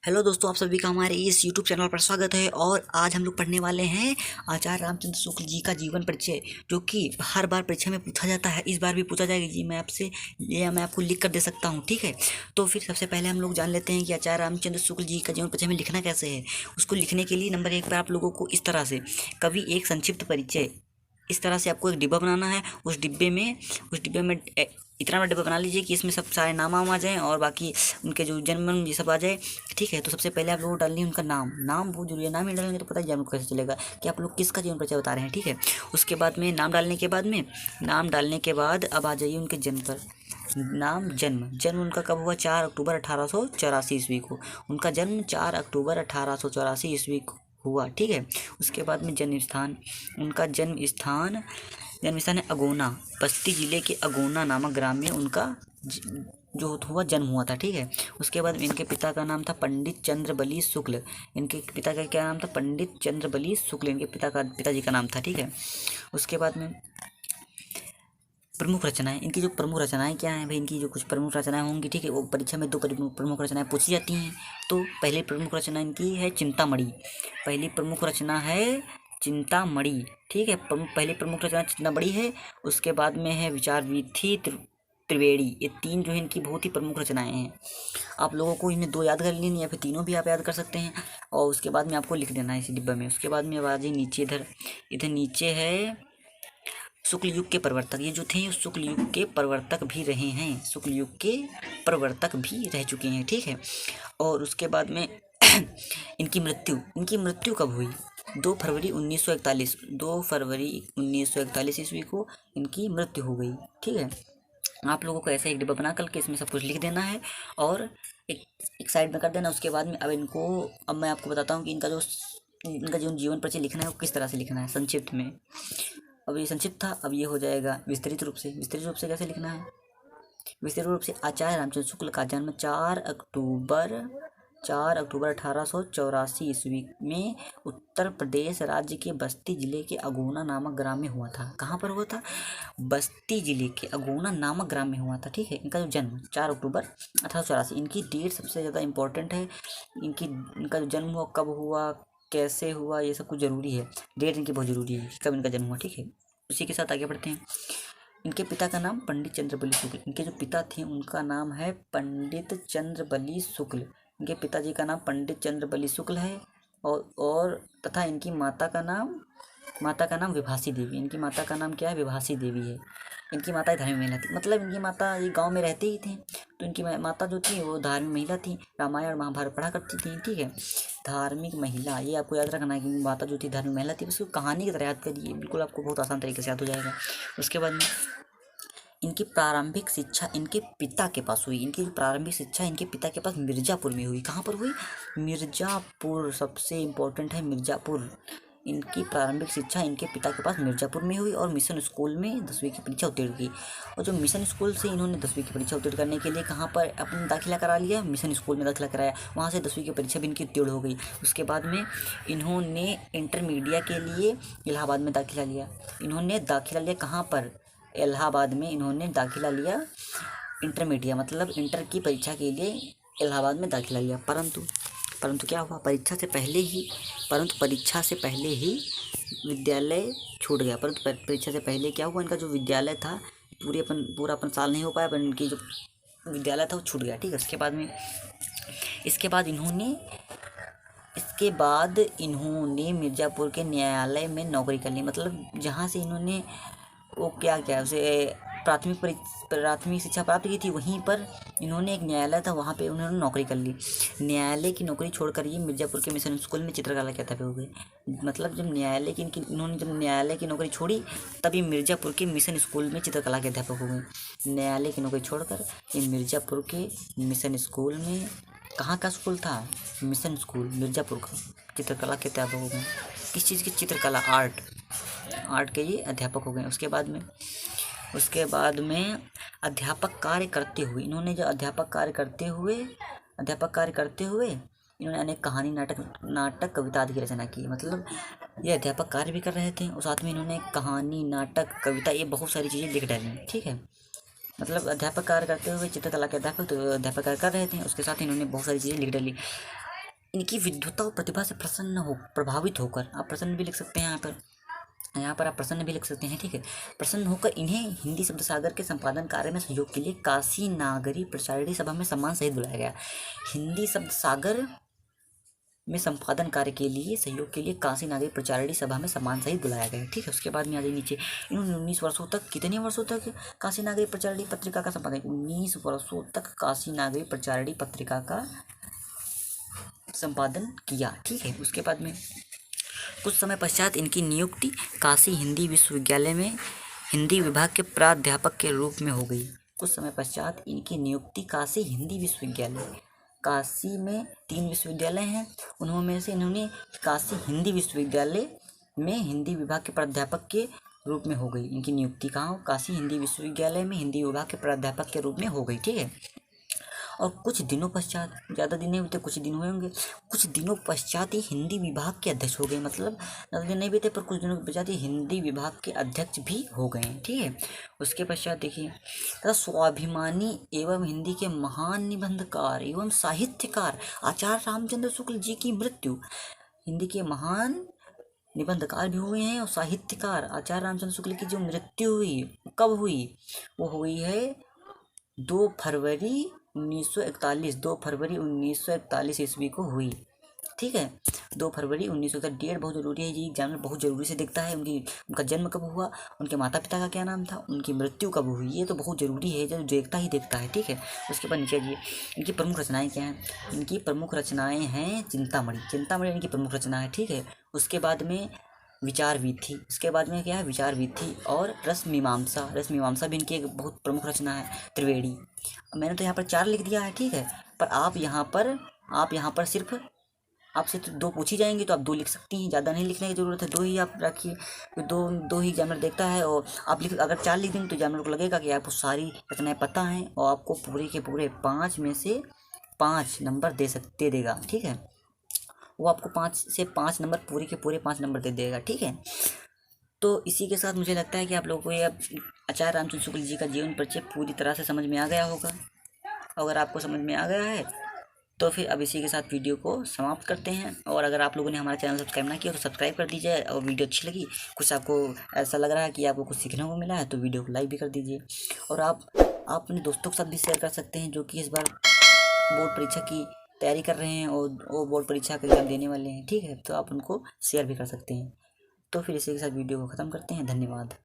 Hello दोस्तों, आप सभी का हमारे इस यूट्यूब चैनल पर स्वागत है। और आज हम लोग पढ़ने वाले हैं आचार्य रामचंद्र शुक्ल जी का जीवन परिचय, जो कि हर बार परीक्षा में पूछा जाता है। इस बार भी पूछा जाएगा जी, मैं आपसे ये मैं आपको लिख कर दे सकता हूँ, ठीक है। तो फिर सबसे पहले हम लोग जान लेते हैं कि आचार्य रामचंद्र शुक्ल जी का जीवन परिचय में लिखना कैसे है। उसको लिखने के लिए नंबर 1 पर आप लोगों को इस तरह से कवि एक संक्षिप्त परिचय, इस तरह से आपको एक डिब्बा बनाना है। उस डिब्बे में इतना बड़ा डिब्बा बना लीजिए कि इसमें सब सारे नाम आ जाएं और बाकी उनके जो जन्म ये सब आ जाए, ठीक है। तो सबसे पहले आप लोगों को डालनी है उनका नाम बहुत जरूरी है। नाम ही डालेंगे तो पता ही आपको कैसे चलेगा कि आप लोग किसका जीवन परिचय बता रहे हैं, ठीक है। उसके बाद में नाम डालने के बाद अब आ जाइए उनके जन्म पर। जन्म उनका कब हुआ? 4 अक्टूबर 1884 ईस्वी को। उनका जन्म 4 अक्टूबर 1884 ईस्वी को हुआ, ठीक है। उसके बाद में उनका जन्म स्थान है अगोना। बस्ती जिले के अगोना नामक ग्राम में उनका जन्म हुआ था, ठीक है। उसके बाद इनके पिता का नाम था पंडित चंद्रबली शुक्ल। इनके पिता का क्या नाम था? पंडित चंद्रबली शुक्ल इनके पिताजी का नाम था, ठीक है। उसके बाद में प्रमुख रचनाएं, इनकी जो प्रमुख रचनाएं क्या हैं भाई, इनकी जो कुछ प्रमुख रचनाएं होंगी, ठीक है। वो परीक्षा में 2 प्रमुख रचनाएं पूछी जाती हैं। तो पहली प्रमुख रचना इनकी है चिंतामणि। पहली प्रमुख रचना है चिंतामणि, ठीक है। पहली प्रमुख रचना चिंतामणि है। उसके बाद में है विचार वीथी त्रिवेणी। ये 3 जो है इनकी बहुत ही प्रमुख रचनाएं हैं। आप लोगों को इन्हें 2 याद कर लेनी, या फिर तीनों भी आप याद कर सकते हैं। और उसके बाद में आपको लिख देना है इसी डिब्बे में। उसके बाद में आ जाइए नीचे, इधर नीचे है शुक्ल युग के प्रवर्तक। ये जो थे शुक्ल युग के प्रवर्तक भी रहे हैं, शुक्ल युग के प्रवर्तक भी रह चुके हैं, ठीक है। और उसके बाद में इनकी मृत्यु कब हुई? 2 फरवरी 1941 ईस्वी को इनकी मृत्यु हो गई, ठीक है। आप लोगों को ऐसे एक डिब्बा बना करके इसमें सब कुछ लिख देना है और एक साइड में कर देना। उसके बाद में अब मैं आपको बताता हूँ कि इनका जो जीवन परिचय लिखना है वो किस तरह से लिखना है संक्षिप्त में। अब ये संक्षिप्त था, अब ये हो जाएगा विस्तृत रूप से। कैसे लिखना है? विस्तृत रूप से आचार्य रामचंद्र शुक्ल का जन्म 4 अक्टूबर 1884 ईस्वी में उत्तर प्रदेश राज्य के बस्ती जिले के अगोना नामक ग्राम में हुआ था। कहाँ पर हुआ था? बस्ती जिले के अगोना नामक ग्राम में हुआ था, ठीक है। इनका जो जन्म 4 अक्टूबर 1884। इनकी डेट सबसे ज़्यादा इंपॉर्टेंट है। इनका जो जन्म हुआ, कब हुआ, कैसे हुआ, ये सब कुछ जरूरी है। डेट इनकी बहुत जरूरी है, कब इनका जन्म हुआ, ठीक है। उसी के साथ आगे बढ़ते हैं। इनके पिता का नाम पंडित चंद्रबली शुक्ल। इनके जो पिता थे उनका नाम है पंडित चंद्रबली शुक्ल। इनके पिताजी का नाम पंडित चंद्रबली शुक्ल है। और तथा इनकी माता का नाम विभासी देवी। इनकी माता का नाम क्या है? विभासी देवी है। इनकी माता धार्मिक महिला थी, मतलब इनकी माता ये गांव में रहते ही थे, तो इनकी माता जो थी वो धार्मिक महिला थी, रामायण और महाभारत पढ़ा करती थी, ठीक है। धार्मिक महिला, ये आपको याद रखना है कि माता जो थी धार्मिक महिला थी। उसको कहानी की तरह याद करिए, बिल्कुल आपको बहुत आसान तरीके से याद हो जाएगा। उसके बाद में इनकी प्रारंभिक शिक्षा इनके पिता के पास हुई। इनकी प्रारंभिक शिक्षा इनके पिता के पास मिर्ज़ापुर में हुई। कहाँ पर हुई? मिर्ज़ापुर, सबसे इम्पोर्टेंट है मिर्ज़ापुर। इनकी प्रारंभिक शिक्षा इनके पिता के पास मिर्ज़ापुर में हुई और मिशन स्कूल में 10वीं की परीक्षा उत्तीर्ण की। और जो मिशन स्कूल से इन्होंने 10वीं की परीक्षा उत्तीर्ण करने के लिए कहाँ पर अपना दाखिला करा लिया? मिशन स्कूल में दाखिला कराया। वहाँ से 10वीं की परीक्षा भी इनकी उत्तीर्ण हो गई। उसके बाद में इन्होंने इंटरमीडिएट के लिए इलाहाबाद में दाखिला लिया। इन्होंने दाखिला लिया कहाँ पर? इलाहाबाद में इन्होंने दाखिला लिया। इंटरमीडिएट मतलब इंटर की परीक्षा के लिए इलाहाबाद में दाखिला लिया। परंतु क्या हुआ? परीक्षा से पहले ही विद्यालय छूट गया। परंतु परीक्षा से पहले क्या हुआ? इनका जो विद्यालय था पूरा अपन साल नहीं हो पाया, पर इनकी जो विद्यालय था वो छूट गया, ठीक है। इसके बाद इन्होंने मिर्ज़ापुर के न्यायालय में नौकरी कर ली। मतलब जहाँ से इन्होंने वो क्या उसे प्राथमिक शिक्षा प्राप्त की थी, वहीं पर इन्होंने एक न्यायालय था, वहाँ पे उन्होंने नौकरी कर ली। न्यायालय की नौकरी छोड़कर ये मिर्ज़ापुर के मिशन स्कूल में चित्रकला के अध्यापक हो गए। मतलब जब न्यायालय की नौकरी छोड़ी, तभी मिर्ज़ापुर के मिशन स्कूल में चित्रकला के अध्यापक हो गए। न्यायालय की नौकरी छोड़कर ये मिर्ज़ापुर के मिशन स्कूल में, कहाँ का स्कूल था? मिशन स्कूल मिर्ज़ापुर का, चित्रकला के अध्यापक हो गए। किस चीज़ की? चित्रकला, आर्ट के ये अध्यापक हो गए। उसके बाद में अध्यापक कार्य करते हुए इन्होंने अनेक कहानी, नाटक कविता आदि की रचना की। मतलब ये अध्यापक कार्य भी कर रहे थे और साथ में इन्होंने कहानी, नाटक, कविता, ये बहुत सारी चीज़ें लिख डाली, ठीक है। मतलब अध्यापक कार्य करते हुए चित्रकला के अध्यापक कार्य कर रहे थे, उसके साथ इन्होंने बहुत सारी चीज़ें लिख डाली। इनकी विद्वता और प्रतिभा से प्रभावित होकर, आप प्रसन्न भी लिख सकते हैं यहाँ पर आप प्रसन्न भी लिख सकते हैं, ठीक है। प्रसन्न होकर इन्हें हिंदी शब्द सागर के संपादन कार्य में सहयोग के लिए काशी नागरी प्रचारिणी सभा में सम्मान सहित बुलाया गया। हिंदी शब्द सागर में संपादन कार्य के लिए सहयोग के लिए काशी नागरी प्रचारिणी सभा में सम्मान सहित बुलाया गया, ठीक है। उसके बाद में आ जाए नीचे, इन्होंने 19 वर्षों तक, कितने वर्षों तक काशी नागरी प्रचारिणी पत्रिका का संपादन, 19 वर्षों तक काशी नागरी प्रचारिणी पत्रिका का संपादन किया, ठीक है। उसके बाद में कुछ समय पश्चात इनकी नियुक्ति काशी हिंदी विश्वविद्यालय में हिंदी विभाग के प्राध्यापक के रूप में हो गई। कुछ समय पश्चात इनकी नियुक्ति काशी हिंदी विश्वविद्यालय, काशी में 3 विश्वविद्यालय हैं, उनमें से इन्होंने काशी हिंदी विश्वविद्यालय में हिंदी विभाग के प्राध्यापक के रूप में हो गई। इनकी नियुक्ति कहाँ? काशी हिंदी विश्वविद्यालय में हिंदी विभाग के प्राध्यापक के रूप में हो गई, ठीक है। और कुछ दिनों पश्चात, ज़्यादा दिन नहीं होते, कुछ दिन हुए होंगे, कुछ दिनों पश्चात ही हिंदी विभाग के अध्यक्ष हो गए। मतलब ज़्यादा दिन नहीं बीते, पर कुछ दिनों पश्चात ही हिंदी विभाग के अध्यक्ष भी हो गए, ठीक है। उसके पश्चात देखिए, तथा स्वाभिमानी एवं हिंदी के महान निबंधकार एवं साहित्यकार आचार्य रामचंद्र शुक्ल जी की मृत्यु, हिंदी के महान निबंधकार भी हुए हैं और साहित्यकार आचार्य रामचंद्र शुक्ल की जो मृत्यु हुई, कब हुई? वो हुई है 2 फरवरी 1941, 2 फरवरी 1941 ईस्वी को हुई, ठीक है। 2 फरवरी 1941। डेट बहुत ज़रूरी है, ये एग्जाम में बहुत ज़रूरी से देखता है। उनका जन्म कब हुआ, उनके माता पिता का क्या नाम था, उनकी मृत्यु कब हुई, ये तो बहुत ज़रूरी है, जो देखता है, ठीक है। उसके बाद नीचे जी, इनकी प्रमुख रचनाएँ क्या हैं? इनकी प्रमुख रचनाएँ हैं चिंतामणि इनकी प्रमुख रचना है, ठीक है। उसके बाद में विचार वीथी, उसके बाद में क्या है? विचार वीथी और रस मीमांसा भी इनकी एक बहुत प्रमुख रचना है। त्रिवेणी, मैंने तो यहाँ पर 4 लिख दिया है, ठीक है। पर आप यहाँ पर सिर्फ आपसे तो 2 पूछी जाएंगी, तो आप 2 लिख सकती हैं, ज़्यादा नहीं लिखने की ज़रूरत है, 2 ही आप रखिए। दो ही एग्जामिनर देखता है, और आप अगर 4 लिख देंगे तो एग्जामिनर को लगेगा कि आपको सारी रचनाएँ पता हैं, और आपको पूरे के पूरे 5 में से 5 नंबर दे देगा, ठीक है। वो आपको 5 से 5 नंबर, पूरे के पूरे 5 नंबर दे देगा, ठीक है। तो इसी के साथ मुझे लगता है कि आप लोगों को ये आचार्य रामचंद्र शुक्ल जी का जीवन परिचय पूरी तरह से समझ में आ गया होगा। अगर आपको समझ में आ गया है तो फिर अब इसी के साथ वीडियो को समाप्त करते हैं। और अगर आप लोगों ने हमारा चैनल सब्सक्राइब ना किया तो सब्सक्राइब कर दीजिए, और वीडियो अच्छी लगी, कुछ आपको ऐसा लग रहा है कि आपको कुछ सीखने को मिला है, तो वीडियो को लाइक भी कर दीजिए। और आप अपने दोस्तों के साथ भी शेयर कर सकते हैं, जो कि इस बार बोर्ड परीक्षा की तैयारी कर रहे हैं और वो बोर्ड परीक्षा का एग्जाम देने वाले हैं, ठीक है। तो आप उनको शेयर भी कर सकते हैं। तो फिर इसी के साथ वीडियो को ख़त्म करते हैं। धन्यवाद।